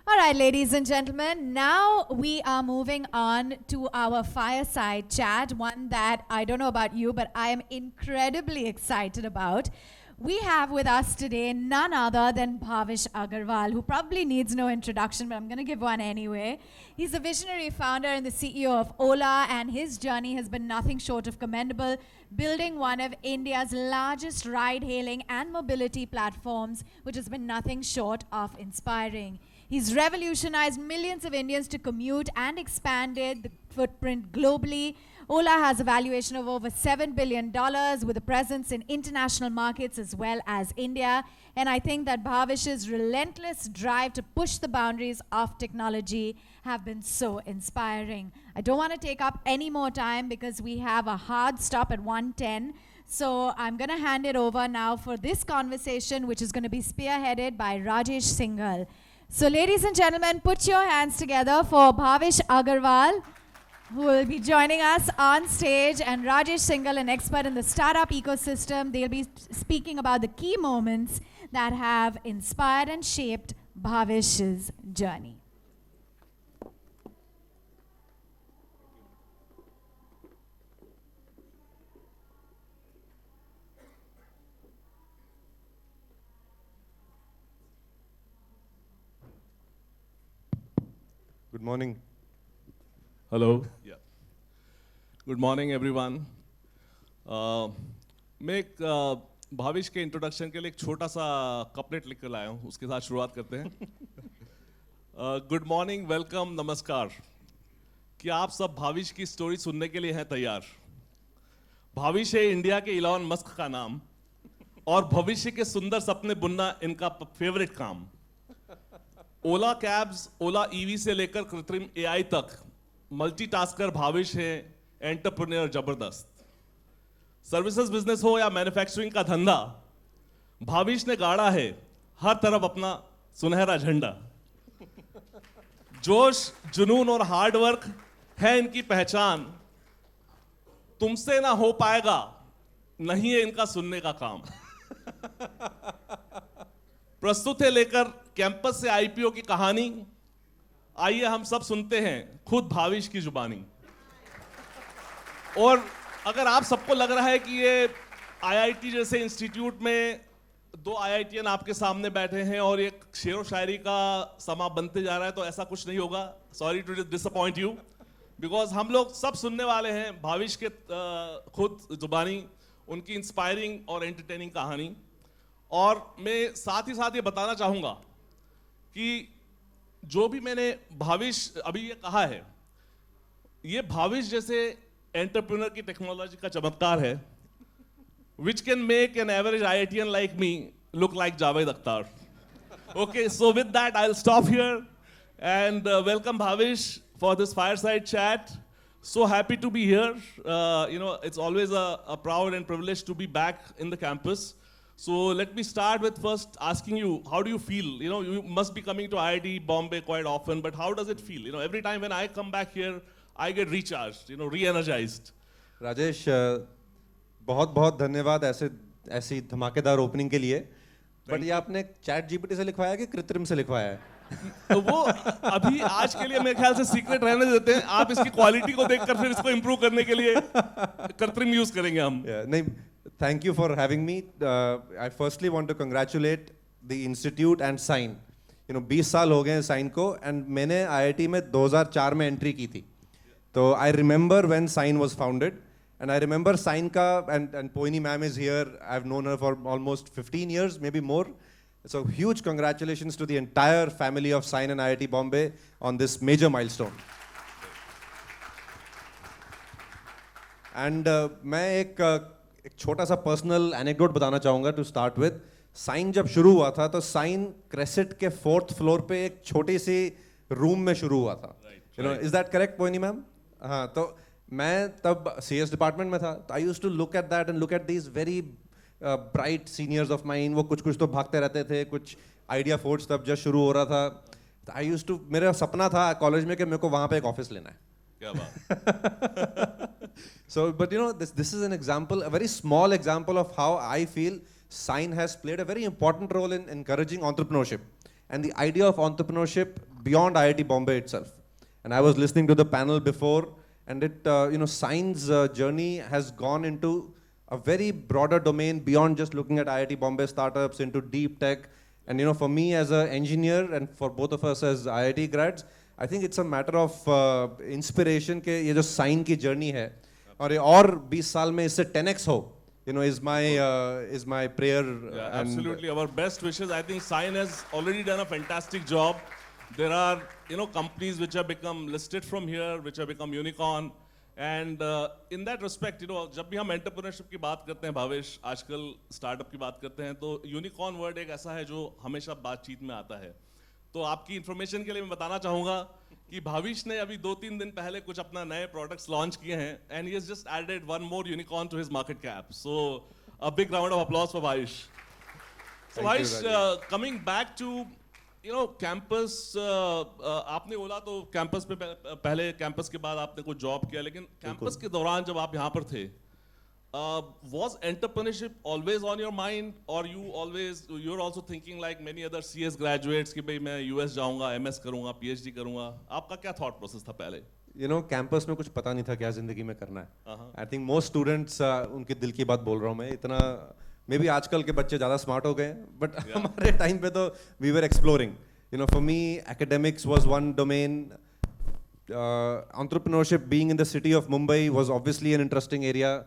All right, ladies and gentlemen, now we are moving on to our fireside chat, one that I don't know about you, but I am incredibly excited about. We have with us today none other than Bhavish Agarwal, who probably needs no introduction, but I'm going to give one anyway. He's the visionary founder and the CEO of Ola, and his journey has been nothing short of commendable, building one of India's largest ride-hailing and mobility platforms, which has been nothing short of inspiring. He's revolutionized millions of Indians to commute and expanded the footprint globally. Ola has a valuation of over $7 billion with a presence in international markets as well as India. And I think that Bhavish's relentless drive to push the boundaries of technology have been so inspiring. I don't want to take up any more time because we have a hard stop at 1:10. So I'm going to hand it over now for this conversation, which is going to be spearheaded by Rajesh Singhal. So ladies and gentlemen, put your hands together for Bhavish Agarwal, who will be joining us on stage, and Rajesh Singhal, an expert in the startup ecosystem. They'll be speaking about the key moments that have inspired and shaped Bhavish's journey. Good morning. Hello. Yeah. Good morning, everyone. मैं एक भाविश के introduction के लिए एक छोटा सा couplet लिख कर लाया हूँ, उसके साथ शुरुआत करते हैं। गुड मॉर्निंग, वेलकम, नमस्कार। क्या आप सब भाविश की स्टोरी सुनने के लिए हैं तैयार? भाविश है इंडिया के इलॉन मस्क का नाम, और भविष्य के सुंदर सपने बुनना इनका फेवरेट काम। ओला कैब्स, ओला ईवी से लेकर कृत्रिम एआई तक मल्टीटास्कर भाविश है, एंटरप्रेन्योर जबरदस्त। सर्विसेज बिजनेस हो या मैन्युफैक्चरिंग का धंधा, भाविश ने गाड़ा है हर तरफ अपना सुनहरा झंडा। जोश, जुनून और हार्डवर्क है इनकी पहचान। तुमसे ना हो पाएगा, नहीं है इनका सुनने का काम। प्रस्तुत है लेकर कैंपस से आईपीओ की कहानी, आइए हम सब सुनते हैं खुद भाविश की जुबानी। और अगर आप सबको लग रहा है कि ये आईआईटी जैसे इंस्टीट्यूट में दो आईआईटीएन आपके सामने बैठे हैं और एक शेरो शायरी का समा बनते जा रहा है, तो ऐसा कुछ नहीं होगा। Sorry to disappoint you, because हम लोग सब सुनने वाले हैं भाविश के खुद जुबानी, उनकी इंस्पायरिंग और एंटरटेनिंग कहानी। और मैं साथ ही साथ ये बताना चाहूँगा कि जो भी मैंने भाविश अभी ये कहा है, ये भाविश जैसे एंटरप्रेन्योर की टेक्नोलॉजी का चमत्कार है, which can make an average IITian like me look like Javed Akhtar. Okay, so with that, I'll stop here and welcome Bhavish for this fireside chat. So happy to be here. It's always a proud and privilege to be back in the campus. So let me start with first asking you, how do you feel? You must be coming to IIT Bombay quite often, but how does it feel? Every time when I come back here, I get recharged, re-energized. Rajesh, बहुत बहुत धन्यवाद ऐसी धमाकेदार opening के लिए। But ये आपने chat GPT से लिखवाया कि कृत्रिम से लिखवाया है? वो अभी आज के लिए मेरे ख्याल से सीक्रेट रहने देते हैं। आप इसकी क्वालिटी को देखकर फिर इसको इम्प्रूव करने के लिए कृत्रिम यूज करेंगे हम। नहीं, thank you for having me. I firstly want to congratulate the institute and Sign. 20 साल हो गए हैं साइन को, एंड मैंने आईआईटी में 2004 में एंट्री की थी। तो I remember when SINE was founded, and I remember SINE का, and Poini ma'am is here, I have known her for almost 15 years, maybe more. So huge congratulations to the entire family of Sign and IIT Bombay on this major milestone. And मैं एक छोटा सा personal anecdote बताना चाहूँगा to start with. Sign जब शुरू हुआ था तो साइन क्रेसेट के 4th फ्लोर पे एक छोटी सी रूम में शुरू हुआ था। Is that correct Poini ma'am? हाँ, तो मैं तब CS डिपार्टमेंट में था, तो I used to look at that and look at these very bright seniors of mine. वो कुछ तो भागते रहते थे, कुछ आइडिया फोर्स तब जब शुरू हो रहा था। तो आई यूज्ड टू, मेरा सपना था कॉलेज में कि मेरे को वहाँ पे एक ऑफिस लेना है। क्या बात। So, but this is an example, a very small example of how I feel Sign has played a very important role in encouraging entrepreneurship. And the idea of entrepreneurship beyond IIT Bombay itself. And I was listening to the panel before, and Sign's journey has gone into a very broader domain beyond just looking at IIT Bombay startups, into deep tech. And for me as an engineer and for both of us as IIT grads, I think it's a matter of inspiration कि ये जो Sign की journey है और ये और 20 साल में इससे 10x हो, is my prayer. Yeah, absolutely. Our best wishes. I think Sign has already done a fantastic job. There are, companies which have become listed from here, which have become unicorn. And in that respect, जब भी हम entrepreneurship की बात करते हैं भावेश, आजकल startup की बात करते हैं, तो यूनिकॉर्न वर्ड एक ऐसा है जो हमेशा बातचीत में आता है. तो आपकी इंफॉर्मेशन के लिए मैं बताना चाहूँगा कि भावेश ने अभी 2-3 दिन पहले कुछ अपना नए प्रोडक्ट्स लॉन्च किए हैं, and he has just added one more unicorn to his market cap. So a big round of applause for Bhavesh. So Bhavesh, coming back to campus, आपने बोला तो कैंपस पे पहले, कैंपस के बाद आपने कुछ जॉब किया, लेकिन कैंपस के दौरान जब आप यहाँ पर थे, was entrepreneurship always on your mind, or you're also thinking like many other CS graduates कि भाई मैं US जाऊँगा, MS करूँगा, PhD करूँगा? आपका क्या thought process था पहले? कैंपस में कुछ पता नहीं था क्या जिंदगी में करना है. आई थिंक मोस्ट स्टूडेंट्स उनके दिल की बात बोल रहा हूँ मैं. इतना मे बी आजकल के बच्चे ज़्यादा स्मार्ट हो गए, बट हमारे टाइम पे तो we were exploring. For me academics was one domain. Entrepreneurship, being in the city of Mumbai, was obviously an interesting area.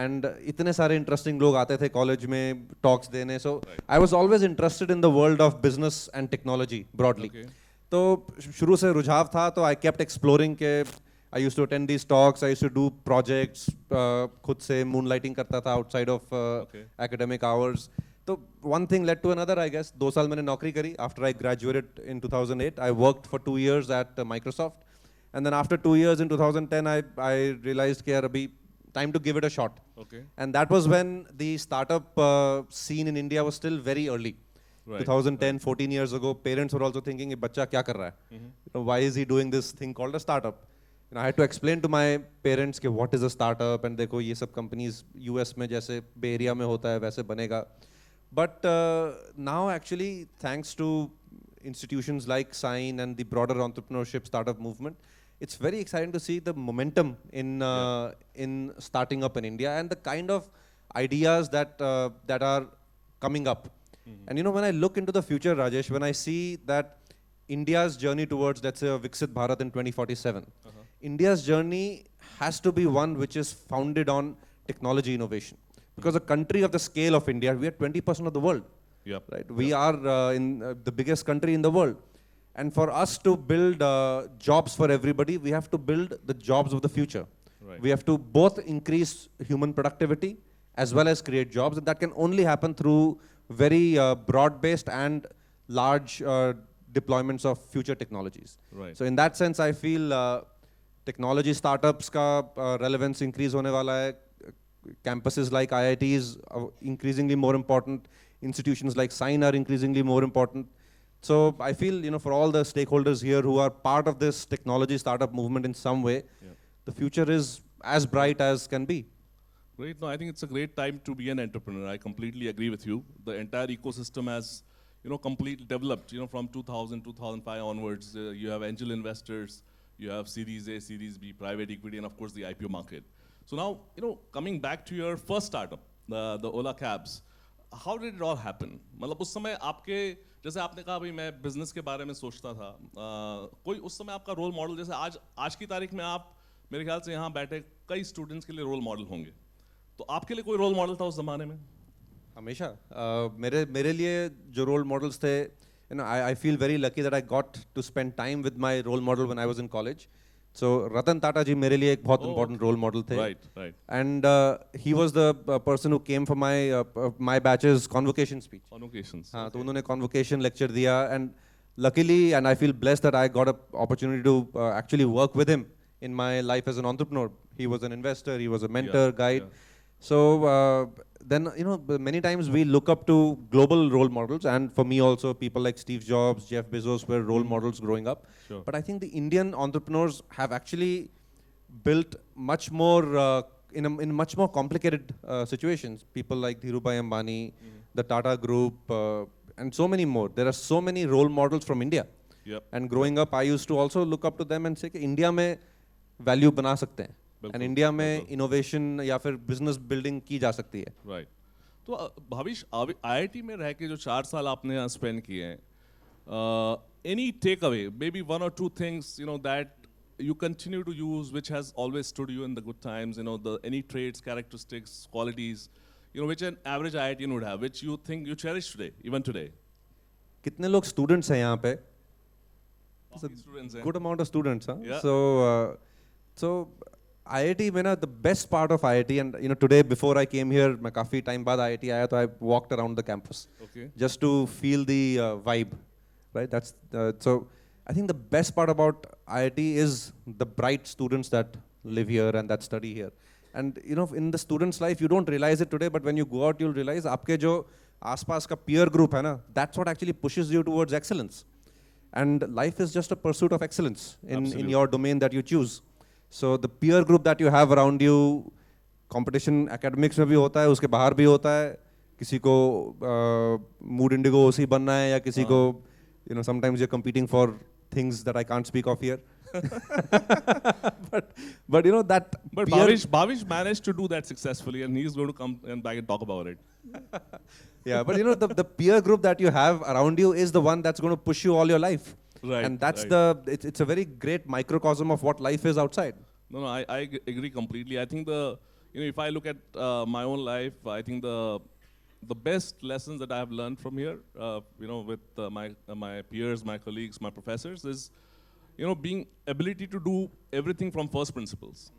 And इतने सारे interesting लोग आते थे कॉलेज में talks देने. So I was always interested in the world of business and technology broadly. तो शुरू से रुझाव था, तो I kept exploring के I used to attend these talks, I used to do projects, खुद से moonlighting करता था outside of academic hours. तो one thing led to another, I guess. 2 साल मैंने नौकरी करी. After I graduated in 2008, I worked for 2 years at Microsoft. And then after 2 years in 2010, I realized कि यार अभी time to give it a shot. And that was when the startup scene in India was still very early. 2010, 14 years ago, parents were also thinking, ये बच्चा क्या कर रहा है? Why is he doing this thing called a startup? I had to explain to my parents कि what is a startup, and देखो ये सब companies US में जैसे Bay Area में होता है वैसे बनेगा. But now actually, thanks to institutions like Sign and the broader entrepreneurship startup movement, it's very exciting to see the momentum in starting up in India and the kind of ideas that are coming up. And when I look into the future, Rajesh, when I see that India's journey towards, let's say, a Viksit Bharat in 2047, India's journey has to be one which is founded on technology innovation. Because a country of the scale of India, we are 20% of the world. Right? We are in the biggest country in the world. And for us to build jobs for everybody, we have to build the jobs of the future. We have to both increase human productivity as well as create jobs. And that can only happen through very broad-based and large deployments of future technologies. So in that sense, I feel technology startups का relevance increase होने वाला है. Campuses like IITs are increasingly more important. Institutions like Sign are increasingly more important. So I feel, for all the stakeholders here who are part of this technology startup movement in some way, the future is as bright as can be. Great. No, I think it's a great time to be an entrepreneur. I completely agree with you. The entire ecosystem has, completely developed. From 2000, 2005 onwards, you have angel investors, you have Series A, Series B, private equity, and of course the IPO market. So now, coming back to your first startup, the Ola Cabs, how did it all happen? मतलब उस समय आपके, जैसे आपने कहा भाई मैं business के बारे में सोचता था, कोई उस समय आपका रोल मॉडल, जैसे आज की तारीख में आप मेरे ख्याल से यहाँ बैठे कई स्टूडेंट्स के लिए रोल मॉडल होंगे, तो आपके लिए कोई रोल मॉडल था उस जमाने में? हमेशा मेरे लिए जो रोल मॉडल्स थे, I feel very lucky that I got to spend time with my role model when I was in college. So Ratan Tata ji मेरे लिए एक बहुत important role model थे. Right. And he was the person who came for my batch's convocation speech. Convocations. हाँ, तो उन्होंने convocation lecture दिया, and luckily, and I feel blessed that I got an opportunity to actually work with him in my life as an entrepreneur. He was an investor, he was a mentor, guide. So then, many times we look up to global role models, and for me also, people like Steve Jobs, Jeff Bezos were role models growing up. But I think the Indian entrepreneurs have actually built much more in much more complicated situations. People like Dhirubhai Ambani, the Tata Group, and so many more. There are so many role models from India. Yep. And growing up, I used to also look up to them and say कि India में value बना सकते हैं, बिल्कुल, and India में बिल्कुल। Innovation या फिर बिजनेस बिल्डिंग की जा सकती है. राइट. तो भाविश, आईआईटी में रह के जो 4 साल आपने यहाँ स्पेंड किए हैं, any takeaway, maybe 1 or 2 things that you continue to use, which has always stood you in the good times, any traits, characteristics, qualities, which an average IITian would have, which you think you cherish today, even today. कितने लोग students हैं यहाँ पे? Students हैं. Good amount of students, huh? Yeah. So IIT में ना, the best part of IIT, and today before I came here, मैं काफी time बाद IIT आया, तो I walked around the campus Okay. just to feel the vibe, right? That's so I think the best part about IIT is the bright students that live here and that study here. And in the student's life, you don't realize it today, but when you go out, you'll realize आपके जो आसपास का peer group है ना, that's what actually pushes you towards excellence. And life is just a pursuit of excellence in Absolutely. your domain that you choose. So the peer group that you have around you, competition academics में भी होता है, उसके बाहर भी होता है. किसी को mood indigo OC बनना है, या किसी को sometimes you're competing for things that I can't speak of here. but that But peer, Bhavish managed to do that successfully, and he's going to come and back and talk about it. yeah, but the peer group that you have around you is the one that's going to push you all your life. Right, And that's right. it's a very great microcosm of what life is outside. No, I agree completely. I think if I look at my own life, I think the best lessons that I have learned from here, with my peers, my colleagues, my professors, is, being ability to do everything from first principles.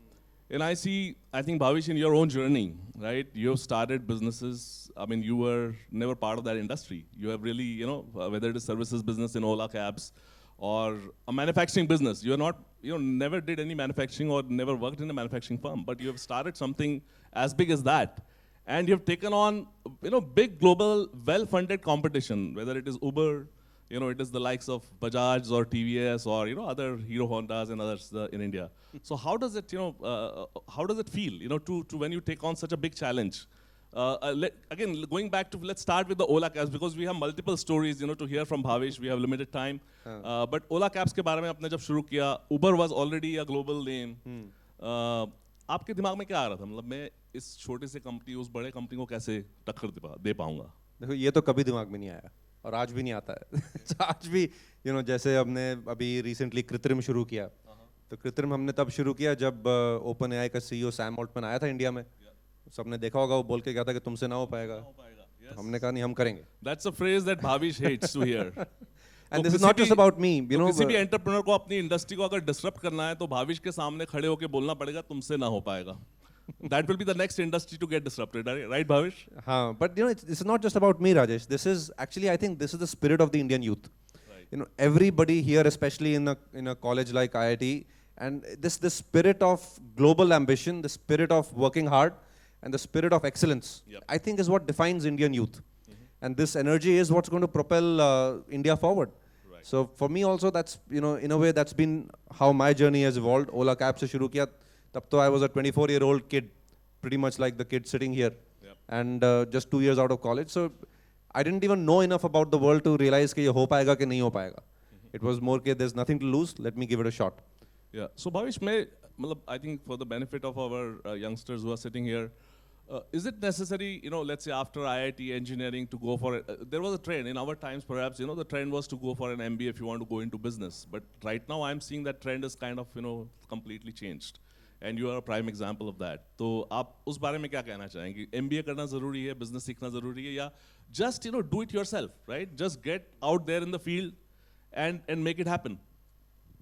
And I think Bhavish, in your own journey, right? You have started businesses. I mean, you were never part of that industry. You have really, whether it is services business in Ola Cabs or a manufacturing business. You are not, never did any manufacturing or never worked in a manufacturing firm, but you have started something as big as that. And you have taken on, big global, well-funded competition, whether it is Uber, it is the likes of Bajaj or TVS or, other Hero Hondas and others in India. So how does it, how does it feel, to when you take on such a big challenge? Again, going back to, let's start with the Ola Cabs, because we have multiple stories, to hear from Bhavish. We have limited time. But Ola Cabs के बारे में आपने जब शुरू किया, Uber was already a global name. आपके दिमाग में क्या आ रहा था? मतलब मैं इस छोटे से कंपनी, उस बड़े कंपनी को कैसे टक्कर दे पाऊंगा? देखो, ये तो कभी दिमाग में नहीं आया और आज भी नहीं आता है. आज भी जैसे हमने अभी रिसेंटली कृत्रिम शुरू किया, तो कृत्रिम हमने तब शुरू किया जब ओपन एआई का सीईओ सैम ऑल्टमैन आया था इंडिया में. सबने देखा होगा, वो बोल के गया था कि तुमसे ना हो पाएगा. तो हमने कहा नहीं, हम करेंगे. That's a phrase that Bhavish hates to hear. And this is not just about me, किसी भी एंटरप्रेन्योर को अपनी इंडस्ट्री को अगर डिसरप्ट करना है, तो भाविश के सामने खड़े होकर बोलना पड़ेगा, तुमसे ना हो पाएगा. That will be the next industry to get disrupted, right, Bhavish? हाँ, but this is not just about me, Rajesh. This is actually, I think, this is the spirit of the Indian youth. Right. Everybody here, especially in a college like IIT, and this spirit of global ambition, the spirit of working hard, and the spirit of excellence, Yep. I think is what defines Indian youth. And this energy is what's going to propel India forward. Right. So for me also, that's, in a way, that's been how my journey has evolved. Ola Cabs se shuru kiya, tab to I was a 24-year-old kid, pretty much like the kid sitting here. Yep. And just 2 years out of college. So I didn't even know enough about the world to realize कि ये हो पाएगा कि नहीं हो पाएगा. It was more कि there's nothing to lose, let me give it a shot. Yeah. So Bhavish, I think for the benefit of our youngsters who are sitting here, is it necessary, let's say after IIT engineering to go for it? There was a trend in our times, perhaps, the trend was to go for an MBA if you want to go into business. But right now, I'm seeing that trend is kind of, completely changed. And you are a prime example of that. तो आप उस बारे में क्या कहना चाहेंगे? MBA करना ज़रूरी है, business सीखना ज़रूरी है, या just, do it yourself, right? Just get out there in the field and make it happen.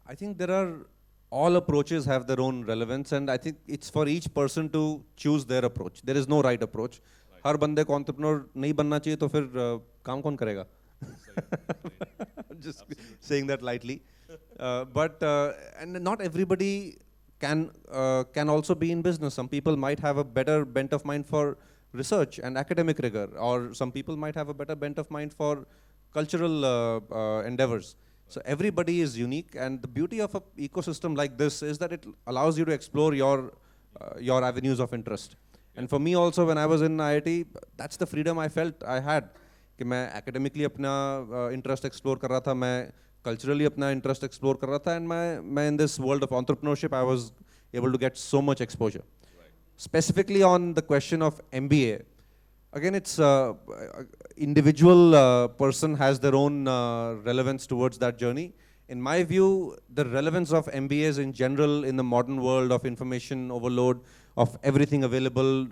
I think there are, all approaches have their own relevance, and I think it's for each person to choose their approach. There is no right approach. हर बंदे को entrepreneur नहीं बनना चाहिए, तो फिर काम कौन करेगा? Just saying that lightly. But and not everybody can also be in business. Some people might have a better bent of mind for research and academic rigor, or some people might have a better bent of mind for cultural endeavors. So everybody is unique, and the beauty of an ecosystem like this is that it allows you to explore your avenues of interest. And for me also, when I was in IIT, that's the freedom I felt I had. कि मैं academically अपना interest explore कर रहा था, मैं culturally अपना interest explore कर रहा था, and मैं in this world of entrepreneurship I was able to get so much exposure. Specifically on the question of MBA, again it's individual person has their own relevance towards that journey. In my view, the relevance of MBAs in general in the modern world of information overload, of everything available,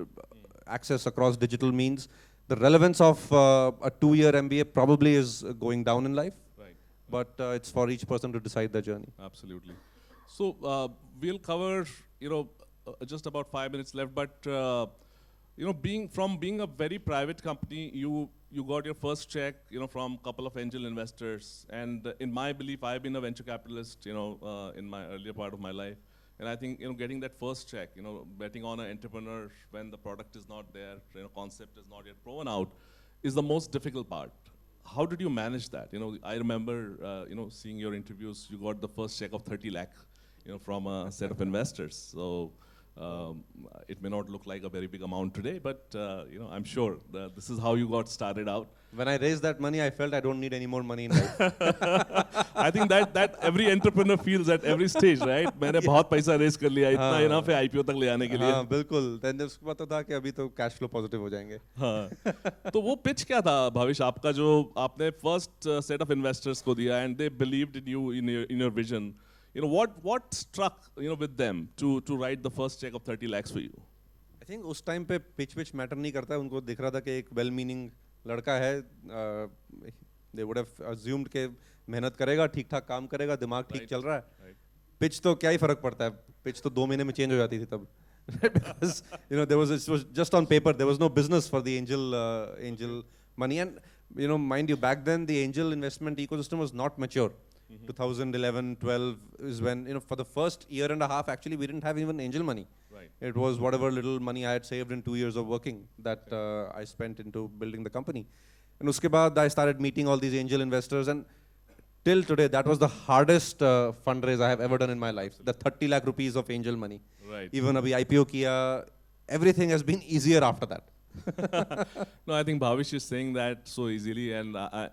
access across digital means, the relevance of a 2-year MBA probably is going down in life. Right. But it's for each person to decide their journey. Absolutely. So we'll cover, just about 5 minutes left, but being a very private company, you got your first check, from a couple of angel investors. And in my belief, I've been a venture capitalist, in my earlier part of my life. And I think, getting that first check, betting on an entrepreneur when the product is not there, concept is not yet proven out, is the most difficult part. How did you manage that? I remember, seeing your interviews, you got the first check of 30 lakh, from a set of investors. So it may not look like a very big amount today, but I'm sure that this is how you got started out. When I raised that money, I felt I don't need any more money in life. I think that every entrepreneur feels at every stage, right? मैंने बहुत पैसा raise कर लिया, इतना enough है IPO तक ले आने के लिए. हाँ, बिल्कुल. Then उसके बाद तो था कि अभी तो cash flow positive हो जाएंगे. हाँ. तो वो pitch क्या था, भाविश, आपका जो आपने first set of investors को दिया and they believed in you, in your vision. What struck, with them to write the first check of 30 lakhs for you? I think उस time पे pitch matter नहीं करता है. उनको दिख रहा था कि एक well-meaning लड़का है. They would have assumed कि मेहनत करेगा, ठीक ठाक काम करेगा, दिमाग ठीक चल रहा है. Pitch तो क्या ही फर्क पड़ता है. Pitch तो 2 महीने में change हो जाती थी तब. Because it was just on paper. There was no business for the angel money, and mind you, back then the angel investment ecosystem was not mature. 2011, 12 is when, for the first year and a half, actually, we didn't have even angel money. Right. It was whatever little money I had saved in 2 years of working that I spent into building the company. And uske baad, I started meeting all these angel investors, and till today, that was the hardest fundraise I have ever done in my life. The 30 lakh rupees of angel money. Right. Even abhi IPO kiya, everything has been easier after that. No, I think Bhavish is saying that so easily, and I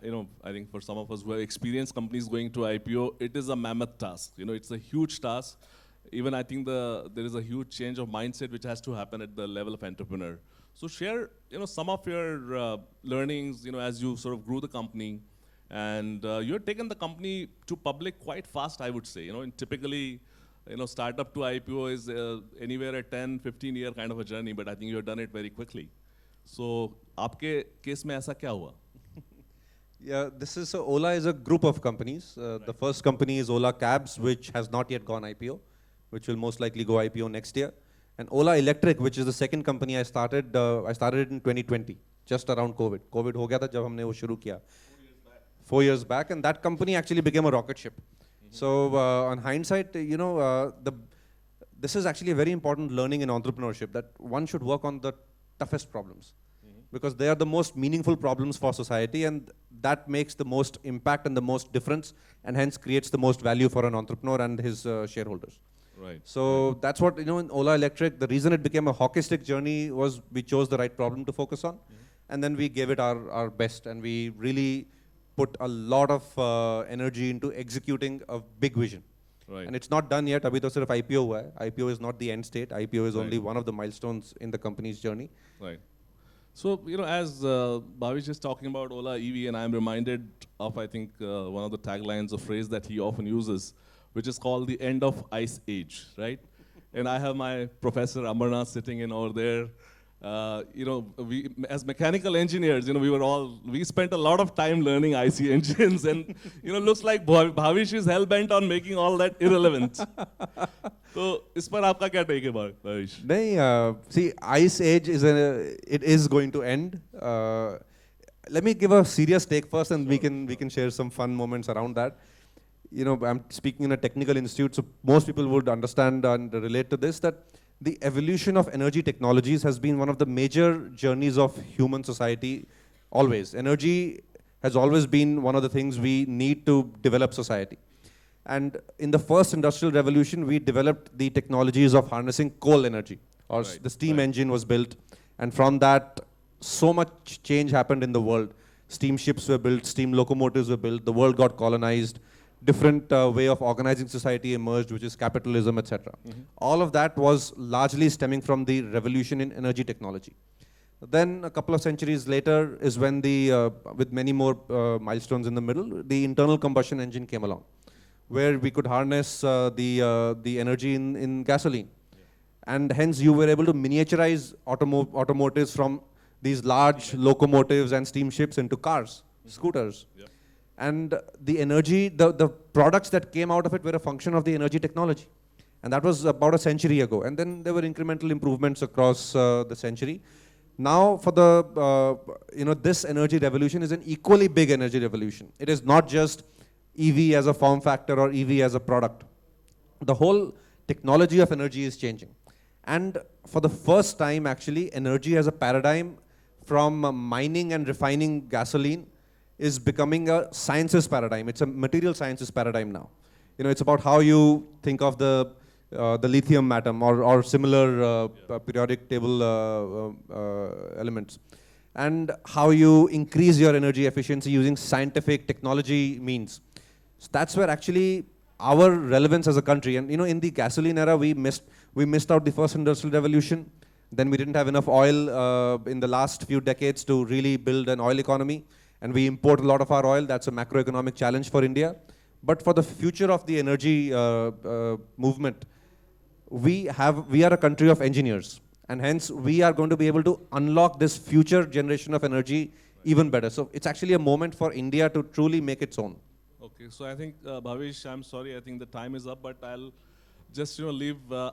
think for some of us who have experienced companies going to IPO, it is a mammoth task. It's a huge task. Even I think there is a huge change of mindset which has to happen at the level of entrepreneur. So share, some of your learnings, as you sort of grew the company, and you have taken the company to public quite fast, I would say. And typically, startup to IPO is anywhere a 10, 15-year kind of a journey, but I think you have done it very quickly. So, आपके case में ऐसा क्या हुआ? Yeah, Ola is a group of companies. The first company is Ola Cabs, which has not yet gone IPO, which will most likely go IPO next year. And Ola Electric, which is the second company I started it in 2020, just around COVID. COVID हो गया था जब हमने वो शुरू किया. 4 years back, and that company actually became a rocket ship. So on hindsight, this is actually a very important learning in entrepreneurship, that one should work on the toughest problems, because they are the most meaningful problems for society, and that makes the most impact and the most difference, and hence creates the most value for an entrepreneur and his shareholders. Right. So that's what, in Ola Electric, the reason it became a hockey stick journey was we chose the right problem to focus on, and then we gave it our best, and we really put a lot of energy into executing a big vision. Right. And it's not done yet. Abhi to sirf IPO hua hai. IPO is not the end state. IPO is only Right. one of the milestones in the company's journey. Right. So, as Bhavish is talking about Ola EV, and I'm reminded of, I think, one of the taglines, a phrase that he often uses, which is called the end of Ice Age, right? And I have my professor Amarnath sitting in over there. We, as mechanical engineers, we spent a lot of time learning IC engines, and, looks like Bhavish is hell-bent on making all that irrelevant. So, इस पर आपका क्या take है, Bhavish? Nahin, see, Ice Age is going to end. Let me give a serious take first, and we can share some fun moments around that. I'm speaking in a technical institute, so most people would understand and relate to this, that the evolution of energy technologies has been one of the major journeys of human society always. Energy has always been one of the things we need to develop society. And in the first industrial revolution, we developed the technologies of harnessing coal energy, or Right, the steam engine was built. And from that, so much change happened in the world. Steamships were built, steam locomotives were built, the world got colonized, different way of organizing society emerged, which is capitalism, etc. All of that was largely stemming from the revolution in energy technology. Then a couple of centuries later is when with many more milestones in the middle, the internal combustion engine came along, where we could harness the energy in gasoline. And hence you were able to miniaturize automotives from these large locomotives and steamships into cars, scooters. Yep. And the energy, the products that came out of it were a function of the energy technology. And that was about a century ago. And then there were incremental improvements across the century. Now for this energy revolution is an equally big energy revolution. It is not just EV as a form factor or EV as a product. The whole technology of energy is changing. And for the first time, actually, energy as a paradigm from mining and refining gasoline is becoming a sciences paradigm. It's a material sciences paradigm now. It's about how you think of the lithium atom or similar periodic table elements, and how you increase your energy efficiency using scientific technology means. So that's where actually our relevance as a country, and in the gasoline era, we missed out the first industrial revolution. Then we didn't have enough oil in the last few decades to really build an oil economy, and we import a lot of our oil. That's a macroeconomic challenge for India. But for the future of the energy movement, we are a country of engineers, and hence we are going to be able to unlock this future generation of energy even better. So it's actually a moment for India to truly make its own. Okay, so I think Bhavish, I'm sorry, I think the time is up, but I'll just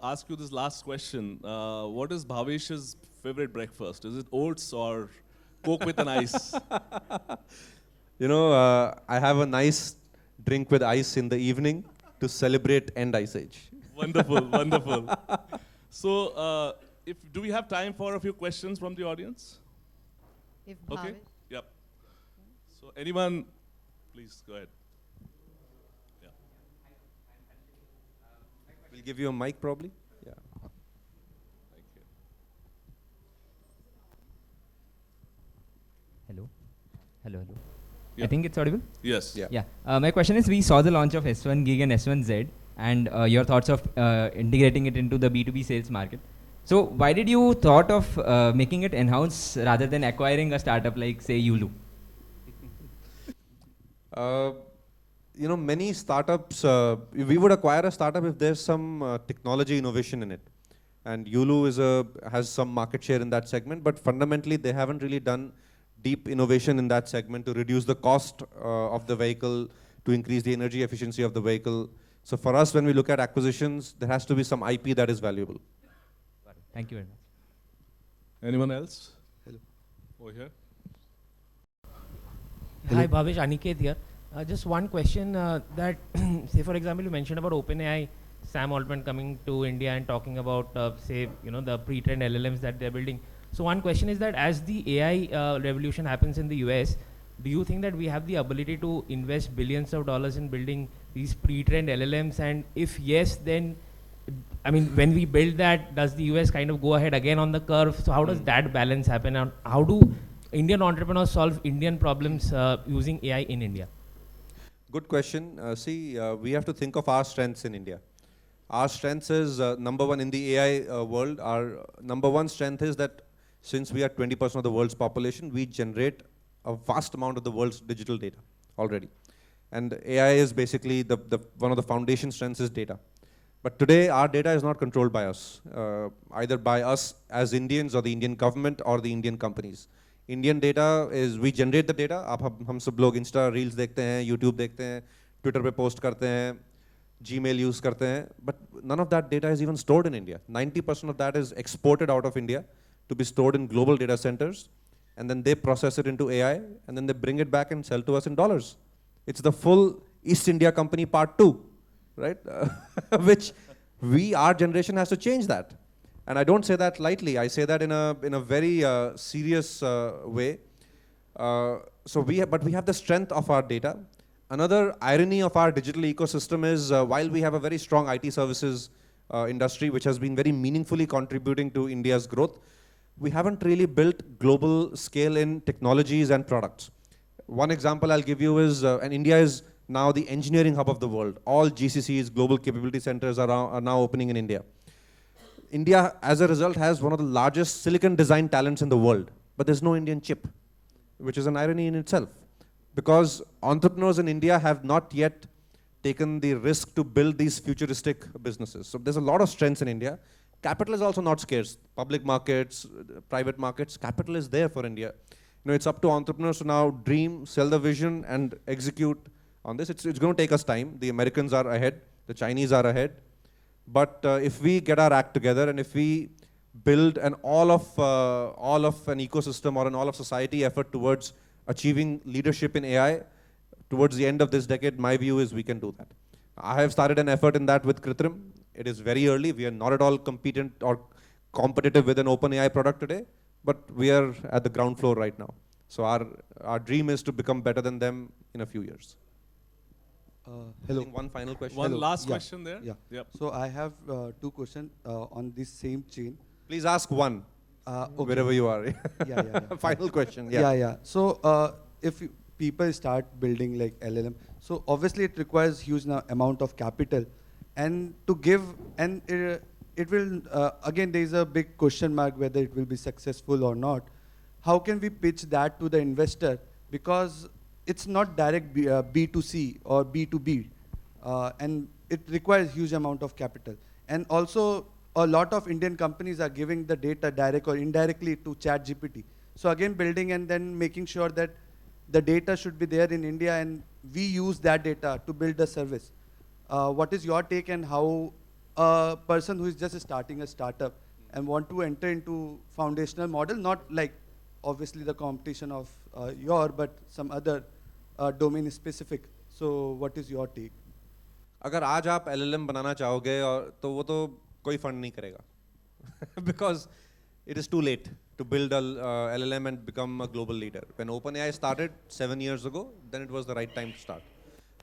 ask you this last question. What is Bhavish's favorite breakfast? Is it oats or Coke with an ice? I have a nice drink with ice in the evening to celebrate End Ice Age. Wonderful, wonderful. So, do we have time for a few questions from the audience? If Okay. Bhavish- Yep. So, anyone, please go ahead. Yeah. We'll give you a mic probably. Yeah. Thank you. Hello. Hello, hello. Yeah. I think it's audible. Yes. Yeah. Yeah. My question is, we saw the launch of S1 Gig and S1 Z, and your thoughts of integrating it into the B2B sales market. So why did you thought of making it in-house rather than acquiring a startup like, say, Yulu? Many startups, we would acquire a startup if there's some technology innovation in it. And Yulu has some market share in that segment, but fundamentally they haven't really done deep innovation in that segment to reduce the cost of the vehicle, to increase the energy efficiency of the vehicle. So for us, when we look at acquisitions, there has to be some IP that is valuable. Thank you very much. Anyone else? Hello. Over here. Hi, Bhavish, Aniket here. Just one question that, say for example, you mentioned about OpenAI, Sam Altman coming to India and talking about, the pre-trained LLMs that they're building. So one question is that as the AI revolution happens in the US, do you think that we have the ability to invest billions of dollars in building these pre-trained LLMs? And if yes, then, when we build that, does the US kind of go ahead again on the curve? So how does that balance happen? And how do Indian entrepreneurs solve Indian problems using AI in India? Good question. We have to think of our strengths in India. Our strengths is, number one, in the AI world, our number one strength is that since we are 20% of the world's population, we generate a vast amount of the world's digital data already. And AI is basically one of the foundation strengths is data. But today, our data is not controlled by us, either by us as Indians or the Indian government or the Indian companies. Indian data is, we generate the data. हम सब लोग Insta Reels देखते हैं, YouTube देखते हैं, Twitter पे post करते हैं, Gmail use करते हैं, but none of that data is even stored in India. 90% of that is exported out of India to be stored in global data centers, and then they process it into AI, and then they bring it back and sell to us in dollars. It's the full East India Company part 2, right? Which our generation has to change that. And I don't say that lightly. I say that in a very serious way. But we have the strength of our data. Another irony of our digital ecosystem is while we have a very strong IT services industry, which has been very meaningfully contributing to India's growth, we haven't really built global scale in technologies and products. One example I'll give you is, and India is now the engineering hub of the world. All GCCs, global capability centers, are now opening in India. India, as a result, has one of the largest silicon design talents in the world, but there's no Indian chip, which is an irony in itself, because entrepreneurs in India have not yet taken the risk to build these futuristic businesses. So there's a lot of strengths in India. Capital is also not scarce. Public markets, private markets, capital is there for India. It's up to entrepreneurs to now dream, sell the vision, and execute on this. It's going to take us time. The Americans are ahead. The Chinese are ahead. But if we get our act together, and if we build an all of an ecosystem or an all of society effort towards achieving leadership in AI, towards the end of this decade, my view is we can do that. I have started an effort in that with Kritrim. It is very early. We are not at all competent or competitive with an OpenAI product today, but we are at the ground floor right now. So our dream is to become better than them in a few years. Hello. I think one final question. One Hello. last Yeah. question there. Yeah. Yep. So I have two questions on this same chain. Please ask one, Okay. wherever you are. Yeah. Final question. Yeah. So if people start building like LLM, so obviously it requires huge amount of capital, and to give, and it will again there is a big question mark whether it will be successful or not. How can we pitch that to the investor? Because it's not direct B2C or B2B, and it requires huge amount of capital. And also, a lot of Indian companies are giving the data direct or indirectly to ChatGPT. So again, building and then making sure that the data should be there in India, and we use that data to build a service. What is your take, and how a person who is just starting a startup and want to enter into foundational model, not like obviously the competition of but some other domain specific. So what is your take? अगर आज आप LLM बनाना चाहोगे और तो वो तो कोई fund नहीं करेगा because it is too late to build a LLM and become a global leader. When OpenAI started 7 years ago, then it was the right time to start.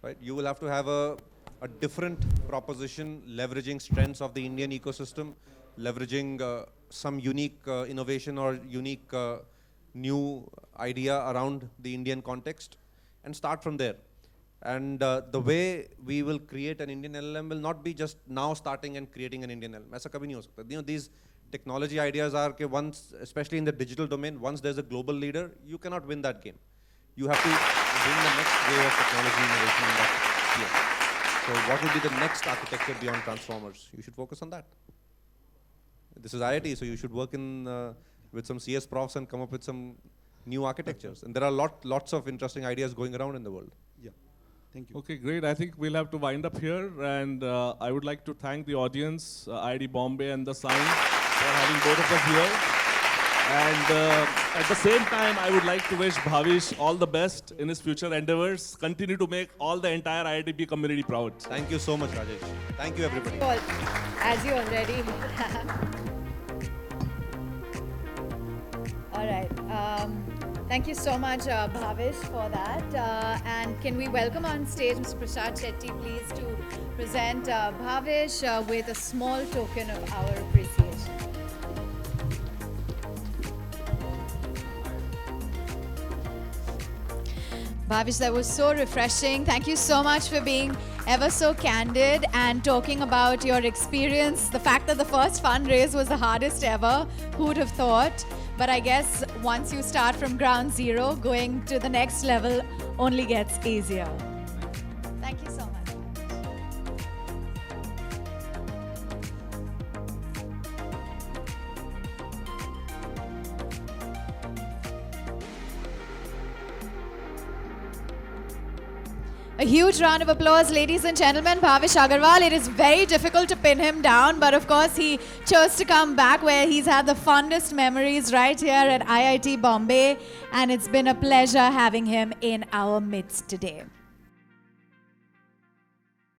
Right? You will have to have a different proposition, leveraging strengths of the Indian ecosystem, leveraging some unique innovation or unique new idea around the Indian context, and start from there. And the way we will create an Indian LLM will not be just now starting and creating an Indian LLM. ऐसा कभी नहीं हो सकता. These technology ideas are that once, especially in the digital domain, once there's a global leader, you cannot win that game. You have to win the next wave of technology innovation in that field. So what will be the next architecture beyond transformers? You should focus on that. This is IIT, so you should work in with some CS profs and come up with some new architectures. And there are lots of interesting ideas going around in the world. Yeah. Thank you. Okay, great. I think we'll have to wind up here, and I would like to thank the audience, IIT Bombay and the Sign, for having both of us here. And at the same time, I would like to wish Bhavish all the best in his future endeavors. Continue to make all the entire IITB community proud. Thank you so much, Rajesh. Thank you, everybody. As you already All right. Thank you so much, Bhavish, for that. And can we welcome on stage Mr. Prasad Shetty, please, to present Bhavish with a small token of our appreciation. Bhavish, that was so refreshing. Thank you so much for being ever so candid and talking about your experience. The fact that the first fundraise was the hardest ever, who would have thought? But I guess once you start from ground zero, going to the next level only gets easier. Thank you so much. A huge round of applause, ladies and gentlemen. Bhavish Agarwal, it is very difficult to pin him down, but of course he chose to come back where he's had the fondest memories right here at IIT Bombay, and it's been a pleasure having him in our midst today.